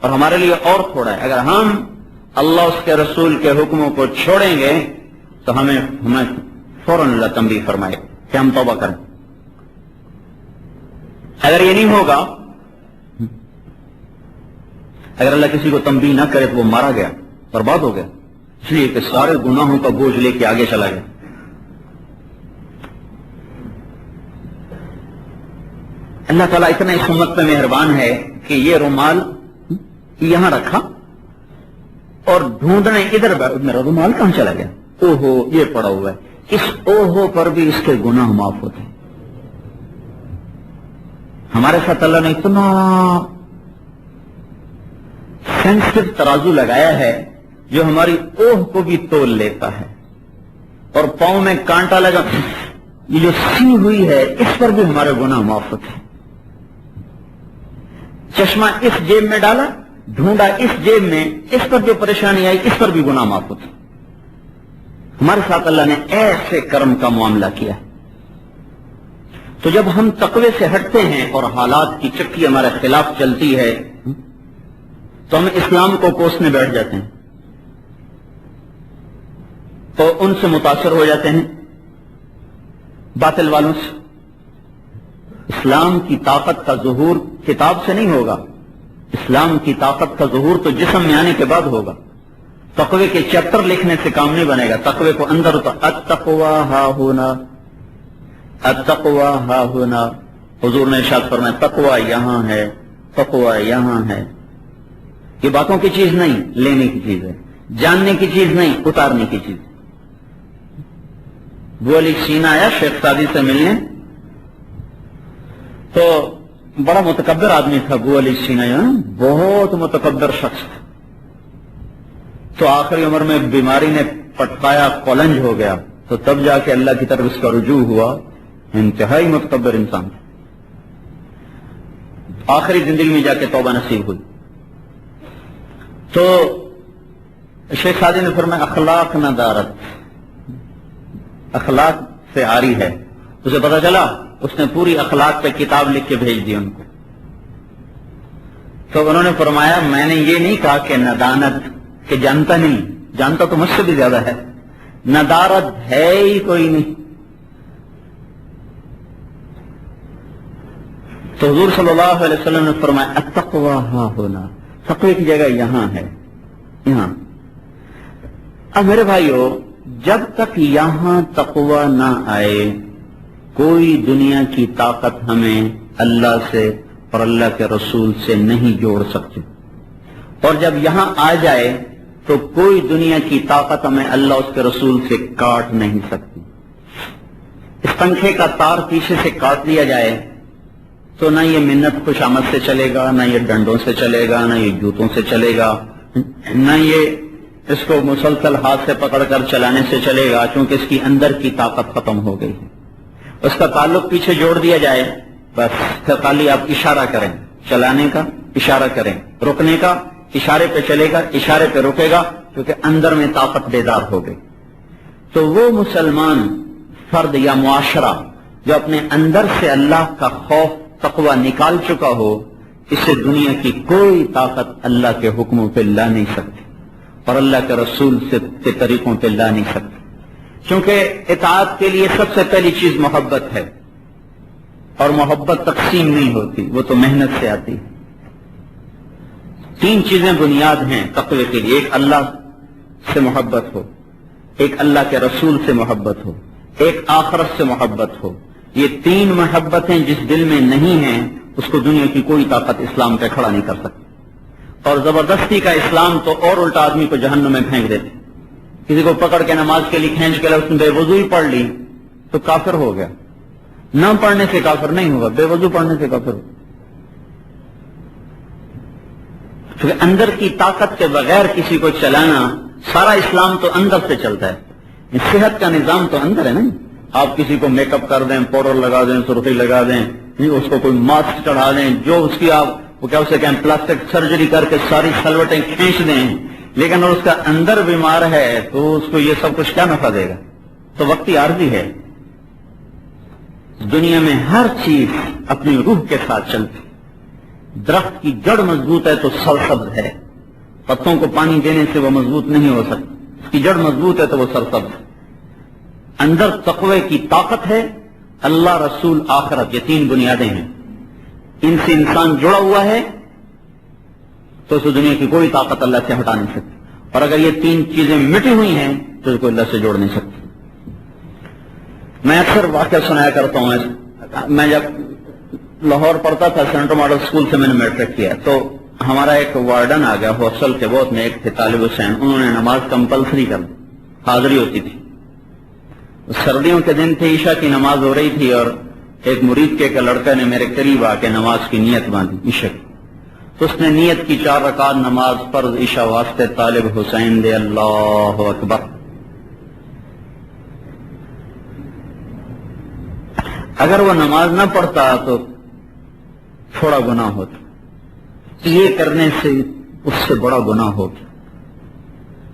اور ہمارے لیے اور تھوڑا ہے. اگر ہم اللہ اس کے رسول کے حکموں کو چھوڑیں گے تو ہمیں فوراً اللہ تنبیہ فرمائے کہ ہم توبہ کریں. اگر یہ نہیں ہوگا، اگر اللہ کسی کو تنبیہ نہ کرے تو وہ مارا گیا، برباد ہو گیا، اس لیے کہ سارے گناہوں کا بوجھ لے کے آگے چلا گیا. اللہ تعالیٰ اتنا اس امت پہ مہربان ہے کہ یہ رومال یہاں رکھا اور ڈھونڈنے ادھر میرا رومال کہاں چلا گیا، اوہو یہ پڑا ہوا ہے. اس اوہو پر بھی اس کے گناہ معاف ہوتے ہیں. ہمارے ساتھ اللہ نے اتنا سینسٹیو ترازو لگایا ہے جو ہماری اوہ کو بھی تول لیتا ہے. اور پاؤں میں کانٹا لگا، یہ جو سی ہوئی ہے اس پر بھی ہمارے گناہ معاف ہوتے ہیں. چشمہ اس جیب میں ڈالا، ڈھونڈا اس جیب میں، اس پر جو پریشانی آئی اس پر بھی گناہ معاف ہوتے ہیں. ہمارے ساتھ اللہ نے ایسے کرم کا معاملہ کیا ہے. تو جب ہم تقوی سے ہٹتے ہیں اور حالات کی چکی ہمارے خلاف چلتی ہے تو ہم اسلام کو کوسنے بیٹھ جاتے ہیں، تو ان سے متاثر ہو جاتے ہیں، باطل والوں سے. اسلام کی طاقت کا ظہور کتاب سے نہیں ہوگا، اسلام کی طاقت کا ظہور تو جسم میں آنے کے بعد ہوگا. تقوی کے چیپٹر لکھنے سے کام نہیں بنے گا، تقوی کو اندر التقوی ہا ہونا، التقوی ہا ہونا. حضور نے ارشاد فرمایا تقوی یہاں ہے، تقوی یہاں ہے. یہ باتوں کی چیز نہیں، لینے کی چیز ہے. جاننے کی چیز نہیں، اتارنے کی چیز. ابو علی سینا آیا شیخ سعدی سے ملنے، تو بڑا متکبر آدمی تھا ابو علی سینا، بہت متکبر شخص تھا. تو آخری عمر میں بیماری نے پٹکایا، کولنج ہو گیا، تو تب جا کے اللہ کی طرف اس کا رجوع ہوا. انتہائی متکبر انسان تھا. آخری زندگی میں جا کے توبہ نصیب ہوئی. تو شیخ سعدی نے فرمایا اخلاق ندارت، اخلاق سے عاری ہے. اسے پتا چلا، اس نے پوری اخلاق پہ کتاب لکھ کے بھیج دی ان کو. تو انہوں نے فرمایا میں نے یہ نہیں کہا کہ ندانت، کہ جانتا نہیں، جانتا تو مجھ سے بھی زیادہ ہے، ندارت ہے ہی کوئی نہیں. تو حضور صلی اللہ علیہ وسلم نے فرمایا التقوی ہا ہونا، تقوی کی جگہ یہاں ہے، یہاں. اب میرے بھائیو، جب تک یہاں تقوی نہ آئے کوئی دنیا کی طاقت ہمیں اللہ سے اور اللہ کے رسول سے نہیں جوڑ سکتی. اور جب یہاں آ جائے تو کوئی دنیا کی طاقت ہمیں اللہ اس کے رسول سے کاٹ نہیں سکتی. اس پنکھے کا تار پیچھے سے کاٹ دیا جائے تو نہ یہ منت خوش آمد سے چلے گا، نہ یہ ڈنڈوں سے چلے گا، نہ یہ جوتوں سے چلے گا، نہ یہ اس کو مسلسل ہاتھ سے پکڑ کر چلانے سے چلے گا، کیونکہ اس کی اندر کی طاقت ختم ہو گئی ہے. اس کا تعلق پیچھے جوڑ دیا جائے، بس خالی آپ اشارہ کریں، چلانے کا اشارہ کریں، رکنے کا اشارے پہ چلے گا، اشارے پہ رکے گا، کیونکہ اندر میں طاقت بیدار ہو گئی. تو وہ مسلمان فرد یا معاشرہ جو اپنے اندر سے اللہ کا خوف تقوی نکال چکا ہو، اسے دنیا کی کوئی طاقت اللہ کے حکموں پہ لا نہیں سکتی اور اللہ کے رسول کے طریقوں پہ لا نہیں سکتی. کیونکہ اطاعت کے لیے سب سے پہلی چیز محبت ہے، اور محبت تقسیم نہیں ہوتی، وہ تو محنت سے آتی ہے. 3 چیزیں بنیاد ہیں تقوی کے لیے: ایک اللہ سے محبت ہو، ایک اللہ کے رسول سے محبت ہو، ایک آخرت سے محبت ہو. یہ 3 محبتیں جس دل میں نہیں ہیں اس کو دنیا کی کوئی طاقت اسلام پہ کھڑا نہیں کر سکتی. اور زبردستی کا اسلام تو اور الٹا آدمی کو جہنم میں پھینک دیتے. کسی کو پکڑ کے نماز کے لیے کھینچ کے اس نے بے وضوئی پڑھ لی تو کافر ہو گیا. نہ پڑھنے سے کافر نہیں ہوگا، بے وضو پڑھنے سے کافر ہوگا. کیونکہ اندر کی طاقت کے بغیر کسی کو چلانا، سارا اسلام تو اندر سے چلتا ہے. صحت کا نظام تو اندر ہے نا. آپ کسی کو میک اپ کر دیں، پاؤڈر لگا دیں، سرخی لگا دیں، اس کو کوئی ماسک چڑھا دیں، جو اس کی آپ وہ کیا اسے کہیں پلاسٹک سرجری کر کے ساری سلوٹیں کھینچ دیں، لیکن اگر اس کا اندر بیمار ہے تو اس کو یہ سب کچھ کیا نفع دے گا؟ تو وقتی عارضی ہے. دنیا میں ہر چیز اپنی روح کے ساتھ چلتی. درخت کی جڑ مضبوط ہے تو سرسبز ہے، پتوں کو پانی دینے سے وہ مضبوط نہیں ہو سکتا، اس کی جڑ مضبوط ہے تو وہ سرسبز ہے۔ اندر تقوی کی طاقت ہے، اللہ، رسول، آخرت، یہ تین بنیادیں ہیں، ان سے انسان جڑا ہوا ہے تو اس دنیا کی کوئی طاقت اللہ سے ہٹا نہیں سکتی، اور اگر یہ تین چیزیں مٹی ہوئی ہیں تو اس کو اللہ سے جوڑ نہیں سکتی۔ میں اکثر واقعہ سنایا کرتا ہوں، میں جب لاہور پڑھتا تھا سینٹرل ماڈل اسکول سے میں نے میٹرک کیا، تو ہمارا ایک وارڈن آ گیا ہاسٹل کے، بہت نیک تھے طالب حسین، انہوں نے نماز کمپلسری کر دی، حاضری ہوتی تھی۔ سردیوں کے دن تھے، عشاء کی نماز ہو رہی تھی، اور ایک مرید کے لڑکا نے میرے قریب آ کے نماز کی نیت باندھی عشاء کی، تو اس نے نیت کی 4 رکعت نماز فرض عشاء واسطے طالب حسین دے، اللہ اکبر۔ اگر وہ نماز نہ پڑھتا تو تھوڑا گناہ ہوتا، یہ کرنے سے اس سے بڑا گناہ ہوتا،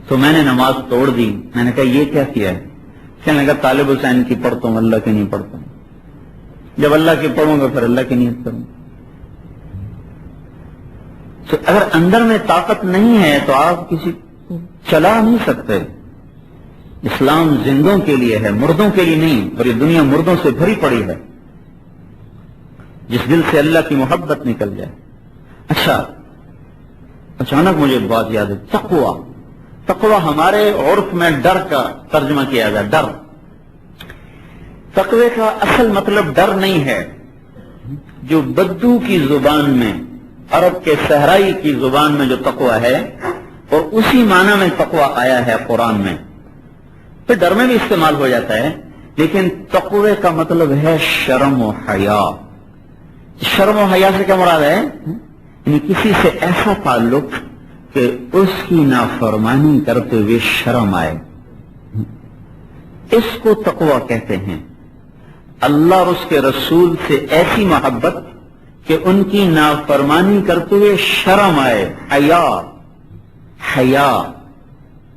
تو میں نے نماز توڑ دی۔ میں نے کہا یہ کیا کیا ہے؟ کہنے لگا طالب حسین کی پڑھتا ہوں، اللہ کی نہیں پڑھتا ہوں، جب اللہ کی پڑھوں گا پھر اللہ کی نیت کروں گا۔ تو اگر اندر میں طاقت نہیں ہے تو آپ کسی کو چلا نہیں سکتے۔ اسلام زندوں کے لیے ہے، مردوں کے لیے نہیں، اور یہ دنیا مردوں سے بھری پڑی ہے، جس دل سے اللہ کی محبت نکل جائے۔ اچھا، اچانک مجھے ایک بات یاد ہے، تقوی۔ تقوی ہمارے عرف میں ڈر کا ترجمہ کیا گیا، ڈر۔ تقوی کا اصل مطلب ڈر نہیں ہے، جو بدو کی زبان میں، عرب کے صحرائی کی زبان میں جو تقوی ہے، اور اسی معنی میں تقوی آیا ہے قرآن میں، پھر ڈر میں بھی استعمال ہو جاتا ہے، لیکن تقوی کا مطلب ہے شرم و حیا۔ شرم و حیا سے کیا مراد ہے؟ یعنی کسی سے ایسا تعلق کہ اس کی نافرمانی کرتے ہوئے شرم آئے، اس کو تقوی کہتے ہیں۔ اللہ اور اس کے رسول سے ایسی محبت کہ ان کی نافرمانی کرتے ہوئے شرم آئے۔ حیا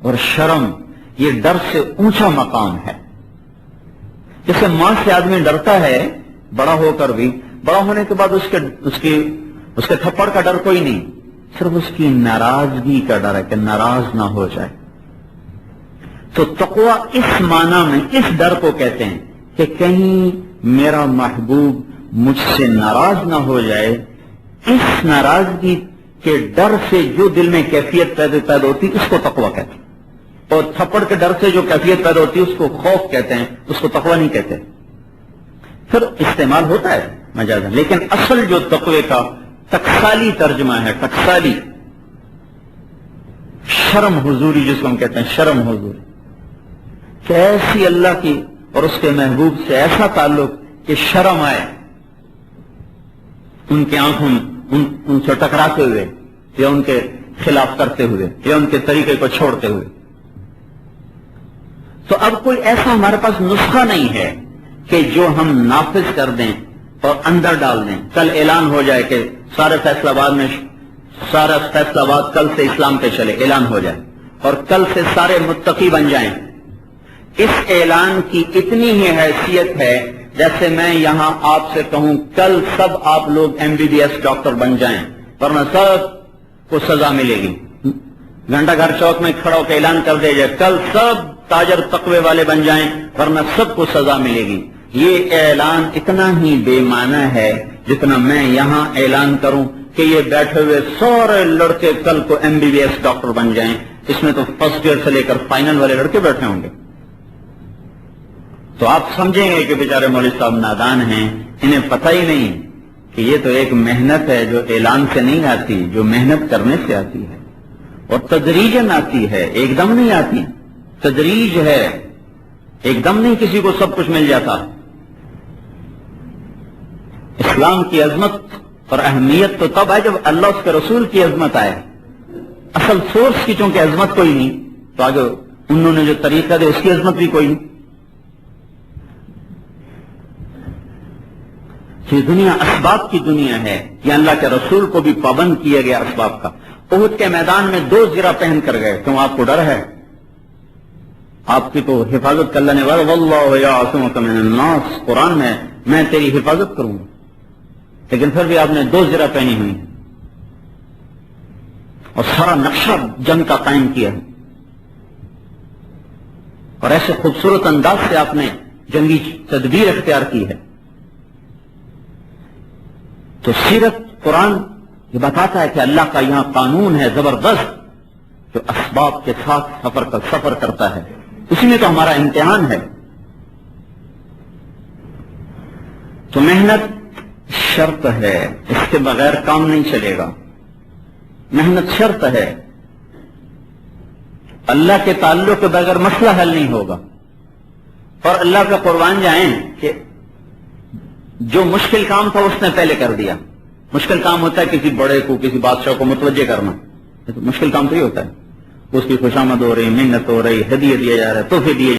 اور شرم یہ ڈر سے اونچا مقام ہے۔ جیسے ماں سے آدمی ڈرتا ہے بڑا ہو کر بھی، بڑا ہونے کے بعد اس کے تھپڑ کا ڈر کوئی نہیں، صرف اس کی ناراضگی کا ڈر ہے کہ ناراض نہ ہو جائے۔ تو تقوی اس معنی میں اس ڈر کو کہتے ہیں کہ کہیں میرا محبوب مجھ سے ناراض نہ ہو جائے۔ اس ناراضگی کے ڈر سے جو دل میں کیفیت پیدا ہوتی اس کو تقوی کہتے ہیں، اور تھپڑ کے ڈر سے جو کیفیت پیدا ہوتی ہے اس کو خوف کہتے ہیں، اس کو تقوی نہیں کہتے۔ پھر استعمال ہوتا ہے مجازاً، لیکن اصل جو تقوی کا ٹکسالی ترجمہ ہے، ٹکسالی شرم حضوری، جس کو ہم کہتے ہیں شرم حضوری، کہ ایسی اللہ کی اور اس کے محبوب سے ایسا تعلق کہ شرم آئے ان کے آنکھوں ان سے ٹکراتے ہوئے، یا ان کے خلاف کرتے ہوئے، یا ان کے طریقے کو چھوڑتے ہوئے۔ تو اب کوئی ایسا ہمارے پاس نسخہ نہیں ہے کہ جو ہم نافذ کر دیں اور اندر ڈال دیں، کل اعلان ہو جائے کہ سارا فیصلہ آباد کل سے اسلام پہ چلے، اعلان ہو جائے، اور کل سے سارے متقی بن جائیں۔ اس اعلان کی اتنی ہی حیثیت ہے جیسے میں یہاں آپ سے کہوں کل سب آپ لوگ MBBS ڈاکٹر بن جائیں، ورنہ سب کو سزا ملے گی۔ گھنٹہ گھر چوک میں کھڑا ہو کے اعلان کر دیا جائے کل سب تاجر تقوی والے بن جائیں، ورنہ سب کو سزا ملے گی۔ یہ اعلان اتنا ہی بے معنی ہے جتنا میں یہاں اعلان کروں کہ یہ بیٹھے ہوئے سارے لڑکے کل کو MBBS ڈاکٹر بن جائیں۔ اس میں تو فرسٹ ایئر سے لے کر فائنل والے لڑکے بیٹھے ہوں گے، تو آپ سمجھیں گے کہ بیچارے مولوی صاحب نادان ہیں، انہیں پتہ ہی نہیں کہ یہ تو ایک محنت ہے جو اعلان سے نہیں آتی، جو محنت کرنے سے آتی ہے، اور تدریجاً آتی ہے، ایک دم نہیں آتی، تدریج ہے، ایک دم نہیں کسی کو سب کچھ مل جاتا۔ اسلام کی عظمت اور اہمیت تو تب ہے جب اللہ اس کے رسول کی عظمت آئے، اصل سورس کی چونکہ عظمت کوئی نہیں، تو آگے انہوں نے جو طریقہ دے اس کی عظمت بھی کوئی نہیں۔ یہ دنیا اسباب کی دنیا ہے، یہ اللہ کے رسول کو بھی پابند کیا گیا اسباب کا۔ احد کے میدان میں 2 زرہ پہن کر گئے، کیوں؟ آپ کو ڈر ہے، آپ کی تو حفاظت کر لینے والا، واللہ یعصمک من الناس، قرآن میں تیری حفاظت کروں گا، لیکن پھر بھی آپ نے 2 زرہ پہنی ہوئی، اور سارا نقشہ جنگ کا قائم کیا ہے، اور ایسے خوبصورت انداز سے آپ نے جنگی تدبیر اختیار کی ہے. تو سیرت قرآن یہ بتاتا ہے کہ اللہ کا یہاں قانون ہے زبردست، جو اسباب کے ساتھ سفر کرتا ہے. اسی میں تو ہمارا امتحان ہے. تو محنت شرط ہے، اس کے بغیر کام نہیں چلے گا. محنت شرط ہے. اللہ کے تعلق کے بغیر مسئلہ حل نہیں ہوگا. اور اللہ کا قربان جائیں کہ جو مشکل کام تھا اس نے پہلے کر دیا. مشکل کام ہوتا ہے کسی بڑے کو، کسی بادشاہ کو متوجہ کرنا، مشکل کام تو ہی ہوتا ہے. اس کی خوشامد ہو رہی، محنت ہو رہی، ہدیے دیا جا رہا ہے، تحفے دیے